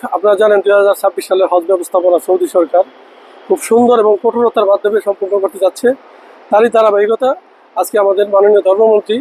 আপনারা জানেন 2026 সালে হজ ব্যবস্থাপনা সৌদি সরকার খুব সুন্দর এবং কঠোরতার মাধ্যমে সম্পূর্ণ করতে যাচ্ছে। তারই ধারাবাহিকতা আজকে আমাদের মাননীয় ধর্মমন্ত্রী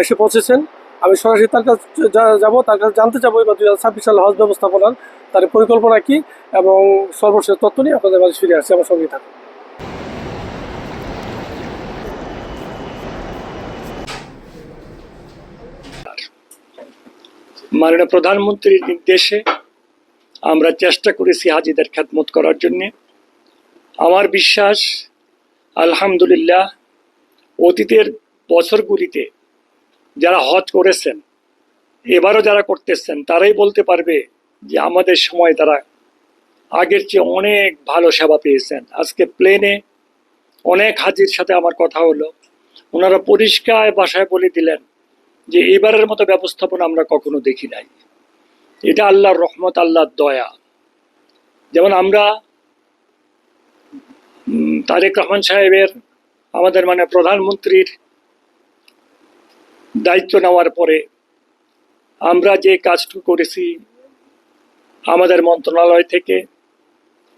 এসে পৌঁছেছেন। আমি সরাসরি তার কাছে যাবো, তার কাছে জানতে চাবো এবার 2026 সালে হজ ব্যবস্থাপনার তার পরিকল্পনা কি এবং সর্বশেষ তথ্য নিয়ে আপনাদের মাঝে ফিরে আসছে। আমার সঙ্গে থাকুন। মাননীয় প্রধানমন্ত্রীর নির্দেশে আমরা চেষ্টা করেছি হাজিদের খেদমত করার জন্য। আমার বিশ্বাস, আলহামদুলিল্লাহ, অতীতের বছরগুলিতে যারা হজ করেছেন, এবারও যারা করতেছেন, তারাই বলতে পারবে যে আমাদের সময় তারা আগের চেয়ে অনেক ভালো সেবা পেয়েছেন। আজকে প্লেনে অনেক হাজির সাথে আমার কথা হলো, ওনারা পরিষ্কার ভাষায় বলে দিলেন যে এবারের মতো ব্যবস্থাপনা আমরা কখনো দেখি নাই। এটা আল্লাহর রহমত, আল্লাহর দয়া। যেমন আমরা তারেক রহমান সাহেবের, আমাদের প্রধানমন্ত্রীর দায়িত্ব নেওয়ার পরে আমরা যে কাজটুকু করেছি, আমাদের মন্ত্রণালয় থেকে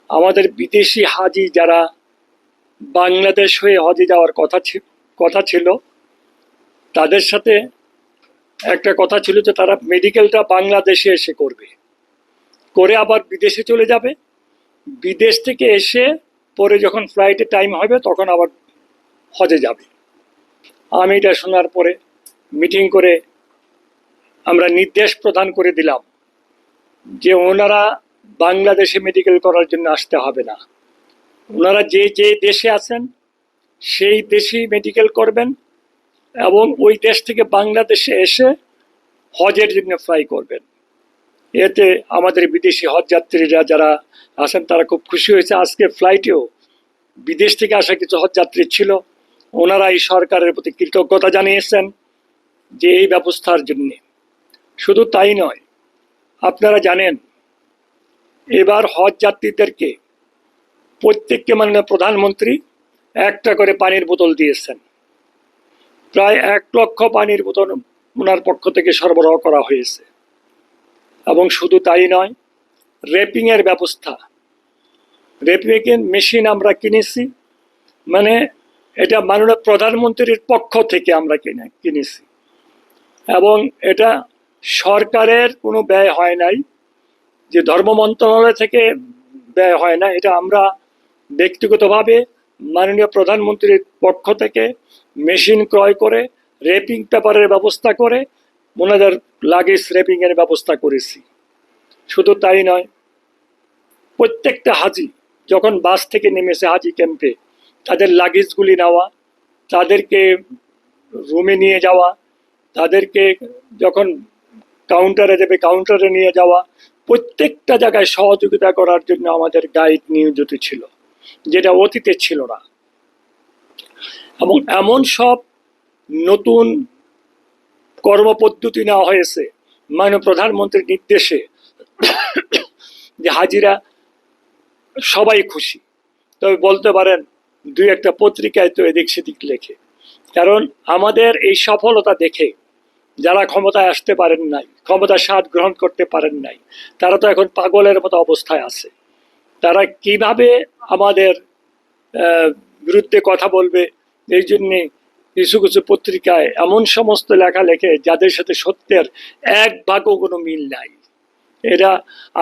আমাদের বিদেশি হাজি যারা বাংলাদেশ হয়ে হজে যাওয়ার কথা ছিল, তাদের সাথে একটা কথা ছিল যে তারা মেডিকেলটা বাংলাদেশে এসে করে আবার বিদেশে চলে যাবে। বিদেশ থেকে এসে পরে যখন ফ্লাইটে টাইম হবে তখন আবার হজে যাবে। আমি এটা শোনার পরে মিটিং করে আমরা নির্দেশ প্রদান করে দিলাম যে ওনারা বাংলাদেশে মেডিকেল করার জন্য আসতে হবে না, ওনারা যে যে দেশে আছেন সেই দেশেই মেডিকেল করবেন এবং ওই দেশ থেকে বাংলাদেশে এসে হজের জন্য ফ্লাই করবেন। এতে আমাদের বিদেশি হজ যাত্রীরা যারা আছেন তারা খুব খুশি হয়েছে। আজকে ফ্লাইটেও বিদেশ থেকে আসা কিছু হজ যাত্রী ছিল, ওনারা এই সরকারের প্রতি কৃতজ্ঞতা জানিয়েছেন যে এই ব্যবস্থার জন্যে। শুধু তাই নয়, আপনারা জানেন এবার হজ যাত্রীদেরকে প্রত্যেককে মাননীয় প্রধানমন্ত্রী একটা করে পানির বোতল দিয়েছেন। প্রায় 1 লক্ষ পানির বোতল ওনার পক্ষ থেকে সরবরাহ করা হয়েছে। এবং শুধু তাই নয়, র্যাপিংয়ের ব্যবস্থা, র্যাপিং মেশিন আমরা কিনেছি। এটা মাননীয় প্রধানমন্ত্রীর পক্ষ থেকে আমরা কিনেছি এবং এটা সরকারের কোনো ব্যয় হয় নাই, যে ধর্ম মন্ত্রণালয় থেকে ব্যয় হয় না। এটা আমরা ব্যক্তিগতভাবে মাননীয় প্রধানমন্ত্রীর পক্ষ থেকে মেশিন ক্রয় করে র্যাপিং পেপারের ব্যবস্থা করে ওনাদের লাগেজ র্যাপিংয়ের ব্যবস্থা করেছি। শুধু তাই নয়, প্রত্যেকটা হাজি যখন বাস থেকে নেমেছে হাজি ক্যাম্পে, তাদের লাগেজগুলি নেওয়া, তাদেরকে রুমে নিয়ে যাওয়া, তাদেরকে যখন কাউন্টারে দেবে কাউন্টারে নিয়ে যাওয়া, প্রত্যেকটা জায়গায় সহযোগিতা করার জন্য আমাদের গাইড নিয়োজিত ছিল, যেটা অতীতে ছিল না। এবং এমন সব নতুন কর্মপদ্ধতি নেওয়া হয়েছে মাননীয় প্রধানমন্ত্রীর নির্দেশে যে হাজিরা সবাই খুশি। তবে বলতে পারেন 2-1টা পত্রিকায় তো এদিক সেদিক লেখে, কারণ আমাদের এই সফলতা দেখে যারা ক্ষমতায় আসতে পারেন নাই, ক্ষমতার স্বাদ গ্রহণ করতে পারেন নাই, তারা তো এখন পাগলের মতো অবস্থায় আছে। তারা কিভাবে আমাদের বিরুদ্ধে কথা বলবে, এই জন্যে কিছু কিছু পত্রিকায় এমন সমস্ত লেখা লেখে যাদের সাথে সত্যের 1 ভাগও কোনো মিল নাই। এরা,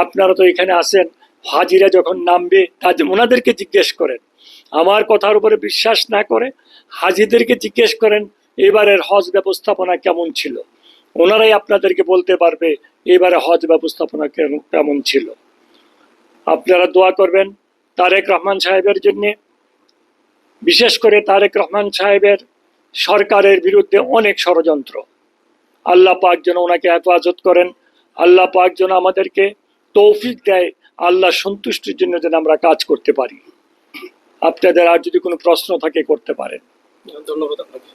আপনারা তো এখানে আছেন, হাজিরা যখন নামবে ওনাদেরকে জিজ্ঞেস করেন, আমার কথার উপরে বিশ্বাস না করে হাজিদেরকে জিজ্ঞেস করেন এবারের হজ ব্যবস্থাপনা কেমন ছিল। ওনারাই আপনাদেরকে বলতে পারবে এবারে হজ ব্যবস্থাপনা কেমন ছিল। আপনারা দোয়া করবেন তারেক রহমান সাহেবের জন্যে। বিশেষ করে তারেক রহমান সাহেবের সরকারের বিরুদ্ধে অনেক ষড়যন্ত্র, আল্লাহ পাক যেন ওনাকে হেফাজত করেন, আল্লাহ পাক যেন আমাদেরকে তৌফিক দেয়, আল্লাহ সন্তুষ্টির জন্য যেন আমরা কাজ করতে পারি। আপনাদের আর যদি কোনো প্রশ্ন থাকে করতে পারেন। ধন্যবাদ আপনাকে।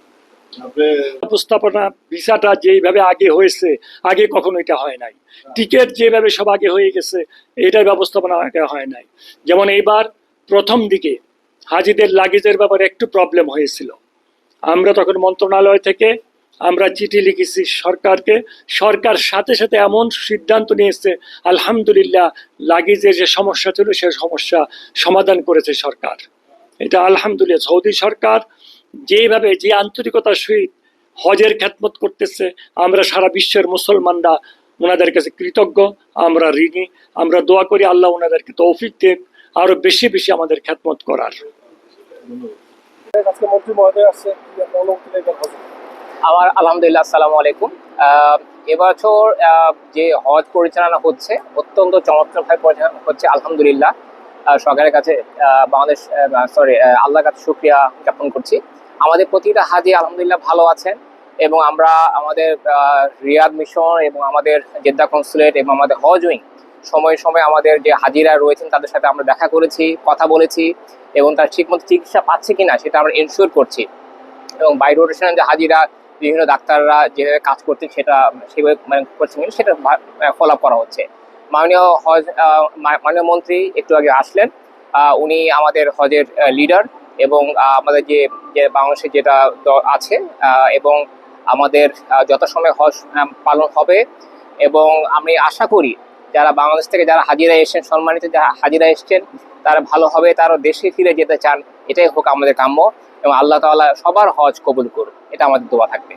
ব্যবস্থাপনা ভিসাটা যেইভাবে আগে হয়েছে, আগে কখনো এটা হয় নাই। টিকিট যেভাবে সব আগে হয়ে গেছে, এটার ব্যবস্থাপনা আগে হয় নাই। যেমন এইবার প্রথম দিকে হাজিদের লাগেজের ব্যাপারে একটু প্রবলেম হয়েছিল, আমরা তখন মন্ত্রণালয় থেকে আমরা চিঠি লিখেছি সরকারকে, সরকার সাথে সাথে এমন সিদ্ধান্ত নিয়েছে, আলহামদুলিল্লাহ, লাগেজের যে সমস্যা ছিল সে সমস্যা সমাধান করেছে সরকার। এটা আলহামদুলিল্লাহ। সৌদি সরকার যেভাবে যে আন্তরিকতার সহিত হজের খেদমত করতেছে, আমরা সারা বিশ্বের মুসলমানরা ওনাদের কাছে কৃতজ্ঞ, আমরা ঋণী। আমরা দোয়া করি আল্লাহ ওনাদেরকে তৌফিক দেন আরো বেশি বেশি আমাদের খেদমত করার। আজকে মন্ত্রী মহোদয় আসছে, কি আপনার অনুভূতি নেবেন হজে? আমার আলহামদুলিল্লাহ, আসসালামু আলাইকুম। এবছর যে হজ পরিচালনা হচ্ছে অত্যন্ত চমৎকারভাবে পরিচালনা হচ্ছে, আলহামদুলিল্লাহ। সরকারের কাছে বাংলাদেশ আল্লাহর কাছে শুকরিয়া জ্ঞাপন করছি। আমাদের প্রতিটা হাজি আলহামদুলিল্লাহ ভালো আছেন, এবং আমরা আমাদের রিয়াদ মিশন এবং আমাদের জেদ্দা কনসুলেট এবং আমাদের হজ উইং সময়ে সময়ে আমাদের যে হাজিরা রয়েছেন তাদের সাথে আমরা দেখা করেছি, কথা বলেছি, এবং তার ঠিকমতো চিকিৎসা পাচ্ছে কিনা সেটা আমরা এনশিওর করছি। এবং বাই রোটেশনের যে হাজিরা বিভিন্ন ডাক্তাররা যেভাবে কাজ করছে সেটা সেভাবে করছেন কিনা সেটা ফলো আপ করা হচ্ছে। মাননীয় মন্ত্রী একটু আগে আসলেন, উনি আমাদের হজের লিডার, এবং আমাদের যে যে বাংলাদেশে যেটা আছে, এবং আমাদের যথাসময়ে হজ পালন হবে। এবং আমি আশা করি যারা বাংলাদেশ থেকে যারা হাজিরা এসেছেন, সম্মানিত যারা হাজিরা এসছেন, তারা ভালোভাবে তারা দেশে ফিরে যেতে চান, এটাই হোক আমাদের কাম্য। এবং আল্লাহ তাআলা সবার হজ কবুল করুন, এটা আমাদের দোয়া থাকবে।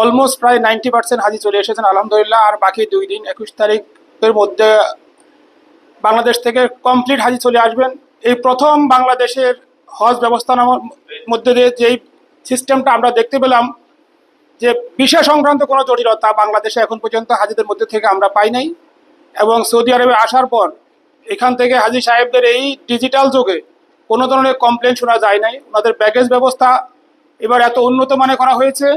অলমোস্ট প্রায় 90% হাজি চলে এসেছেন আলহামদুলিল্লাহ। আর বাকি 2 দিন 21 তারিখের মধ্যে বাংলাদেশ থেকে কমপ্লিট হাজি চলে আসবেন। এই প্রথম বাংলাদেশের হজ ব্যবস্থাপনার মধ্যে দিয়ে যেই সিস্টেমটা আমরা দেখতে পেলাম, যে বিষয় সংক্রান্ত কোনো জটিলতা বাংলাদেশে এখন পর্যন্ত হাজিদের মধ্যে থেকে আমরা পাই নাই। এবং সৌদি আরবে আসার পর এখান থেকে হাজি সাহেবদের এই ডিজিটাল যুগে কোনো ধরনের কমপ্লেন শোনা যায় নাই। ওনাদের ব্যাগেজ ব্যবস্থা এবার এত উন্নত মানের করা হয়েছে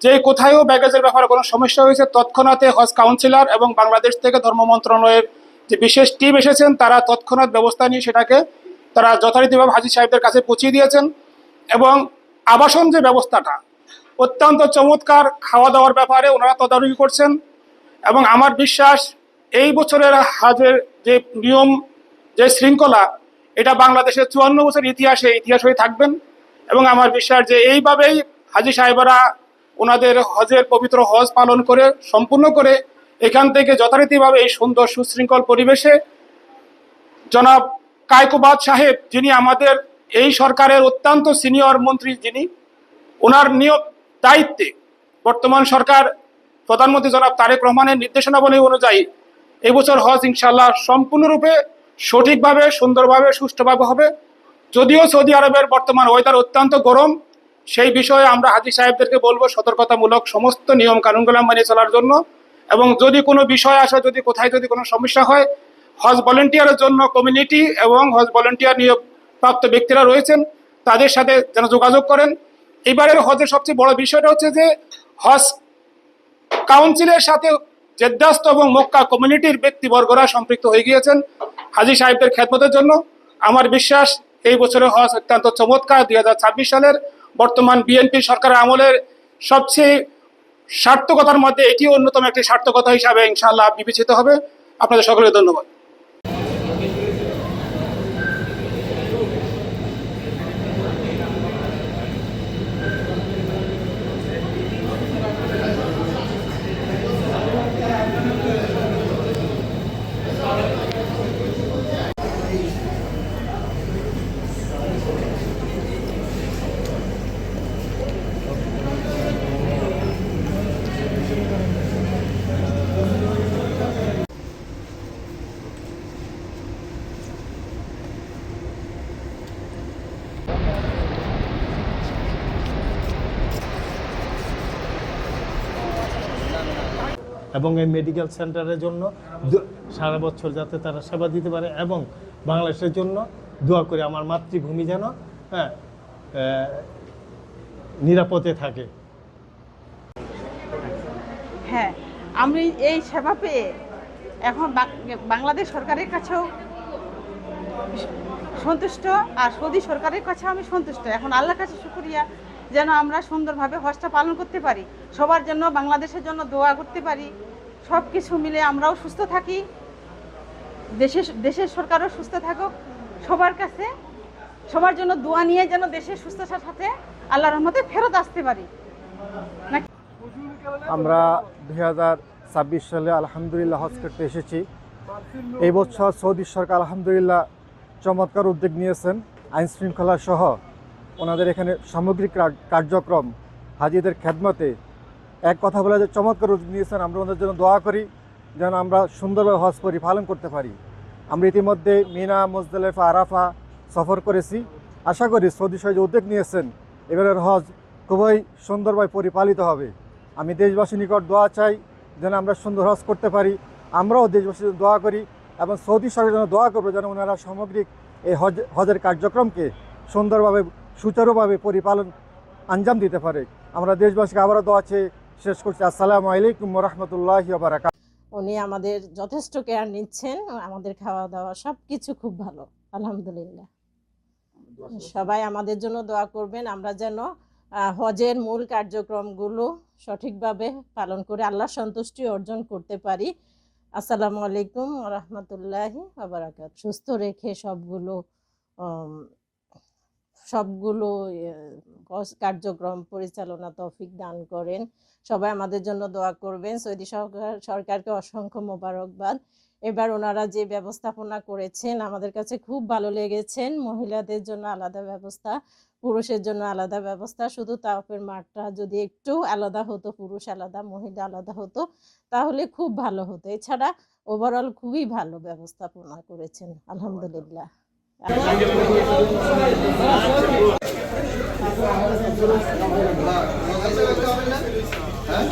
যে কোথায়ও ব্যাগেজের ব্যাপারে কোনো সমস্যা হয়েছে তৎক্ষণাৎ হজ কাউন্সিলর এবং বাংলাদেশ থেকে ধর্ম মন্ত্রণালয়ের যে বিশেষ টিম এসেছেন তারা তৎক্ষণাৎ ব্যবস্থা নিয়ে সেটাকে তারা যথারীতিভাবে হাজি সাহেবদের কাছে পৌঁছে দিয়েছেন। এবং আবাসন যে ব্যবস্থাটা অত্যন্ত চমৎকার, খাওয়া দাওয়ার ব্যাপারে ওনারা তদারকি করছেন। এবং আমার বিশ্বাস এই বছরের হাজের যে নিয়ম, যে শৃঙ্খলা, এটা বাংলাদেশের 54 বছর ইতিহাস হয়ে থাকবেন। এবং আমার বিশ্বাস যে এইভাবেই হাজি সাহেবরা ওনাদের হজের পবিত্র হজ পালন করে সম্পূর্ণ করে এখান থেকে যথারীতিভাবে এই সুন্দর সুশৃঙ্খল পরিবেশে জনাব কায়কোবাদ সাহেব, যিনি আমাদের এই সরকারের অত্যন্ত সিনিয়র মন্ত্রী, যিনি ওনার দায়িত্বে বর্তমান সরকার প্রধানমন্ত্রী জনাব তারেক রহমানের নির্দেশনাবলী অনুযায়ী এবছর হজ ইনশাল্লাহ সম্পূর্ণরূপে সঠিকভাবে, সুন্দরভাবে, সুষ্ঠুভাবে হবে। যদিও সৌদি আরবের বর্তমান ওয়েদার অত্যন্ত গরম, সেই বিষয়ে আমরা হাজি সাহেবদেরকে বলবো সতর্কতামূলক সমস্ত নিয়ম কানুনগুলো মেনে চলার জন্য। এবং যদি কোনো বিষয় আসে, যদি কোথায় যদি কোনো সমস্যা হয়, হজ ভলেন্টিয়ারের জন্য কমিউনিটি এবং হজ ভলেন্টিয়ার নিয়োগপ্রাপ্ত ব্যক্তিরা রয়েছেন, তাদের সাথে যেন যোগাযোগ করেন। এবারের হজের সবচেয়ে বড় বিষয়টা হচ্ছে যে হজ কাউন্সিলের সাথে জেদ্দাস্ত এবং মক্কা কমিউনিটির ব্যক্তিবর্গরা সম্পৃক্ত হয়ে গিয়েছেন হাজি সাহেবদের খেদমতের জন্য। আমার বিশ্বাস এই বছরের হজ অত্যন্ত চমৎকার। 2026 সালের বর্তমান বিএনপি সরকারের আমলের সবচেয়ে সার্থকতার মধ্যে এটিও অন্যতম একটি সার্থকতা হিসাবে ইনশাআল্লাহ বিবেচিত হবে। আপনাদের সকলকে ধন্যবাদ। এবং এই মেডিকেল সেন্টারের জন্য সারা বছর যাতে তারা সেবা দিতে পারে এবং বাংলাদেশের জন্য দোয়া করি আমার মাতৃভূমি যেন নিরাপদে থাকে। হ্যাঁ, আমি এই সেবা পেয়ে এখন বাংলাদেশ সরকারের কাছেও সন্তুষ্ট আর সৌদি সরকারের কাছেও আমি সন্তুষ্ট। এখন আল্লাহর কাছে শুকরিয়া যেন আমরা সুন্দরভাবে হজটা পালন করতে পারি, সবার জন্য বাংলাদেশের জন্য দোয়া করতে পারি, সব কিছু মিলে আমরাও সুস্থ থাকি, দেশের সরকারও সুস্থ থাকুক, সবার কাছে সবার জন্য দোয়া নিয়ে যেন দেশের সুস্থতার সাথে আল্লাহর রহমতে ফেরত আসতে পারি। আমরা 2026 সালে আলহামদুলিল্লাহ হজ করতে এসেছি। এই বছর সৌদি সরকার আলহামদুলিল্লাহ চমৎকার উদ্যোগ নিয়েছেন, আইন শৃঙ্খলা সহ ওনাদের এখানে সামগ্রিক কার্যক্রম হাজিদের খেদমতে এক কথা বলে যে চমৎকার উদ্যোগ নিয়েছেন। আমরা ওনাদের জন্য দোয়া করি যেন আমরা সুন্দরভাবে হজ পালন করতে পারি। আমরা ইতিমধ্যে মিনা, মুজদালিফা, আরাফা সফর করেছি। আশা করি সৌদি সরকার যে উদ্যোগ নিয়েছেন এবারের হজ খুবই সুন্দরভাবে পরিপালিত হবে। আমি দেশবাসীর নিকট দোয়া চাই যেন আমরা সুন্দর হজ করতে পারি। আমরাও দেশবাসীর জন্য দোয়া করি এবং সৌদি সরকারের জন্য দোয়া করবো যেন ওনারা সামগ্রিক এই হজের কার্যক্রমকে সুন্দরভাবে সুচারুভাবে পরিপালন আঞ্জাম দিতে পারে। আমরা দেশবাসীকে আবারও দোয়া চেয়ে শেষ করছি। আসসালামু আলাইকুম ওয়া রাহমাতুল্লাহি ওয়া বারাকাতুহু। উনি আমাদের যথেষ্ট কেয়ার নিচ্ছেন, আমাদের খাওয়া দাওয়া সব কিছু খুব ভালো, আলহামদুলিল্লাহ। সবাই আমাদের জন্য দোয়া করবেন, আমরা যেন হজের মূল কার্যক্রমগুলো সঠিকভাবে পালন করে আল্লাহর সন্তুষ্টি অর্জন করতে পারি। আসসালামু আলাইকুম ওয়া রাহমাতুল্লাহি ওয়া বারাকাতুহু। সুস্থ রেখে সবগুলো কার্যক্রম পরিচালনা তৌফিক দান করেন। সবাই আমাদের জন্য দোয়া করবেন। সৌদি সরকারকে অসংখ্য মোবারকবাদ। এবার ওনারা যে ব্যবস্থাপনা করেছেন আমাদের কাছে খুব ভালো লেগেছেন। মহিলাদের জন্য আলাদা ব্যবস্থা, পুরুষের জন্য আলাদা ব্যবস্থা। শুধু তাওয়াফের মাঠটা যদি একটু আলাদা হতো, পুরুষ আলাদা মহিলা আলাদা হতো, তাহলে খুব ভালো হতো। এছাড়া ওভারঅল খুবই ভালো ব্যবস্থাপনা করেছেন, আলহামদুলিল্লাহ। হ্যাঁ